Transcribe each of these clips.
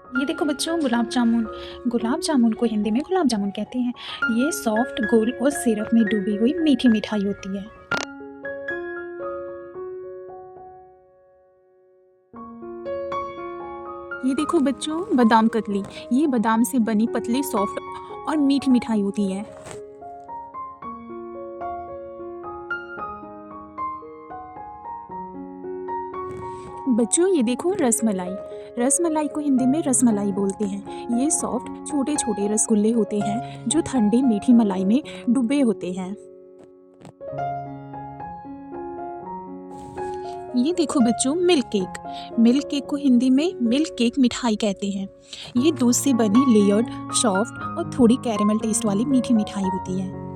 ये देखो बच्चों, गुलाब जामुन। गुलाब जामुन को हिंदी में गुलाब जामुन कहते हैं। ये सॉफ्ट, गोल और सिरप में डूबी हुई मीठी मिठाई होती है। ये देखो बच्चों, बादाम कतली। ये बादाम से बनी पतली, सॉफ्ट और मीठी मिठाई होती है। बच्चों ये देखो, रसमलाई। रसमलाई को हिंदी में रसमलाई बोलते हैं। ये सॉफ्ट, छोटे छोटे रसगुल्ले होते हैं जो ठंडी मीठी मलाई में डूबे होते हैं। ये देखो बच्चों, मिल्क केक। मिल्क केक को हिंदी में मिल्क केक मिठाई कहते हैं। ये दूध से बनी लेयर्ड, सॉफ्ट और थोड़ी कैरेमल टेस्ट वाली मीठी मिठाई होती है।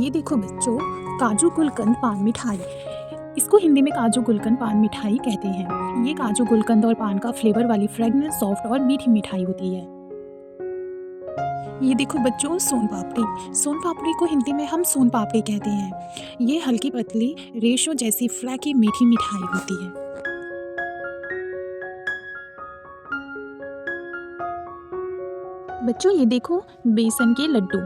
ये देखो बच्चों, काजू गुलकंद पान मिठाई। इसको हिंदी में काजू गुलकंद पान मिठाई कहते हैं। ये काजू गुलकंद और पान का फ्लेवर वाली फ्रेगनेंस, सॉफ्ट और मीठी मिठाई होती है। ये देखो बच्चों, सोन पापड़ी। सोन पापड़ी को हिंदी में हम सोन पापड़ी कहते हैं। ये हल्की पतली, रेशो जैसी फ्लैकी मीठी मिठाई होती है। बच्चों ये देखो, बेसन के लड्डू।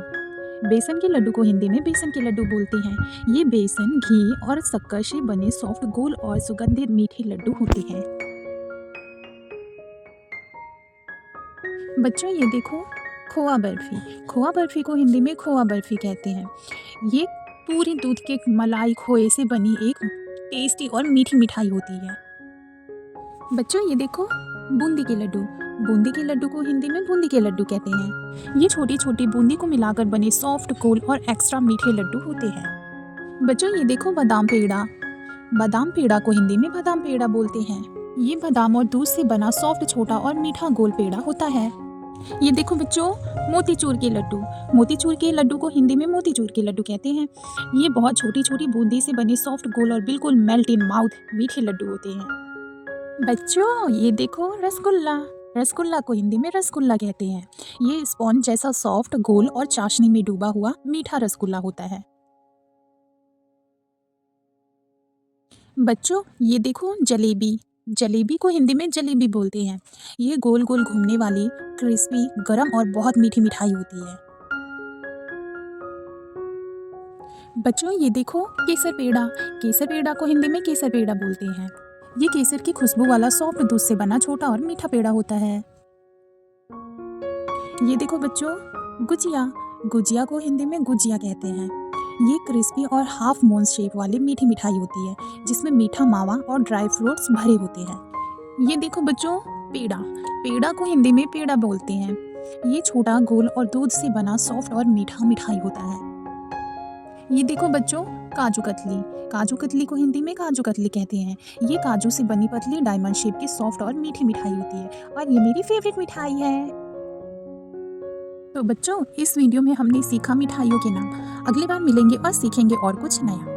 बेसन के लड्डू को हिंदी में बेसन के लड्डू बोलते हैं। ये बेसन, घी और शक्कर से बने सॉफ्ट, गोल और सुगंधित मीठे लड्डू होते हैं। बच्चों ये देखो, खोआ बर्फी। खोआ बर्फी को हिंदी में खोआ बर्फी कहते हैं। ये पूरी दूध के मलाई खोए से बनी एक टेस्टी और मीठी मिठाई होती है। बच्चों ये देखो, बूंदी के लड्डू। बूंदी के लड्डू को हिंदी में बूंदी के लड्डू कहते हैं। ये छोटी छोटी बूंदी को मिलाकर बने सॉफ्ट, गोल और एक्स्ट्रा मीठे लड्डू होते हैं। बच्चों ये देखो, बादाम पेड़ा। बादाम पेड़ा को हिंदी में बादाम पेड़ा बोलते हैं। ये बादाम और दूध से बना सॉफ्ट, छोटा और मीठा गोल पेड़ा होता है। ये देखो बच्चों, मोतीचूर के लड्डू। मोतीचूर के लड्डू को हिंदी में मोतीचूर के लड्डू कहते हैं। ये बहुत छोटी छोटी बूंदी से बने सॉफ्ट, गोल और बिल्कुल मेल्ट इन माउथ मीठे लड्डू होते हैं। बच्चों ये देखो, रसगुल्ला। रसगुल्ला को हिंदी में रसगुल्ला कहते हैं। ये स्पॉन्ज जैसा सॉफ्ट, गोल और चाशनी में डूबा हुआ मीठा रसगुल्ला होता है। बच्चों ये देखो, जलेबी। जलेबी को हिंदी में जलेबी बोलते हैं। ये गोल गोल घूमने वाली, क्रिस्पी, गरम और बहुत मीठी मिठाई होती है। बच्चों ये देखो, केसर पेड़ा। केसर पेड़ा को हिंदी में केसर पेड़ा बोलते हैं। ये केसर की खुशबू वाला सॉफ्ट दूध से बना छोटा और मीठा पेड़ा होता है। ये देखो बच्चों, गुजिया। गुजिया को हिंदी में गुजिया कहते हैं। ये क्रिस्पी और हाफ मून शेप वाली मीठी मिठाई होती है जिसमें मीठा मावा और ड्राई फ्रूट्स भरे होते हैं। ये देखो बच्चों, पेड़ा। पेड़ा को हिंदी में पेड़ा बोलते हैं। ये छोटा, गोल और दूध से बना सॉफ्ट और मीठा मिठाई होता है। ये देखो बच्चों, काजू कतली। काजू कतली को हिंदी में काजू कतली कहते हैं। ये काजू से बनी पतली, डायमंड शेप की सॉफ्ट और मीठी मिठाई होती है और ये मेरी फेवरेट मिठाई है। तो बच्चों, इस वीडियो में हमने सीखा मिठाइयों के नाम। अगली बार मिलेंगे और सीखेंगे और कुछ नया।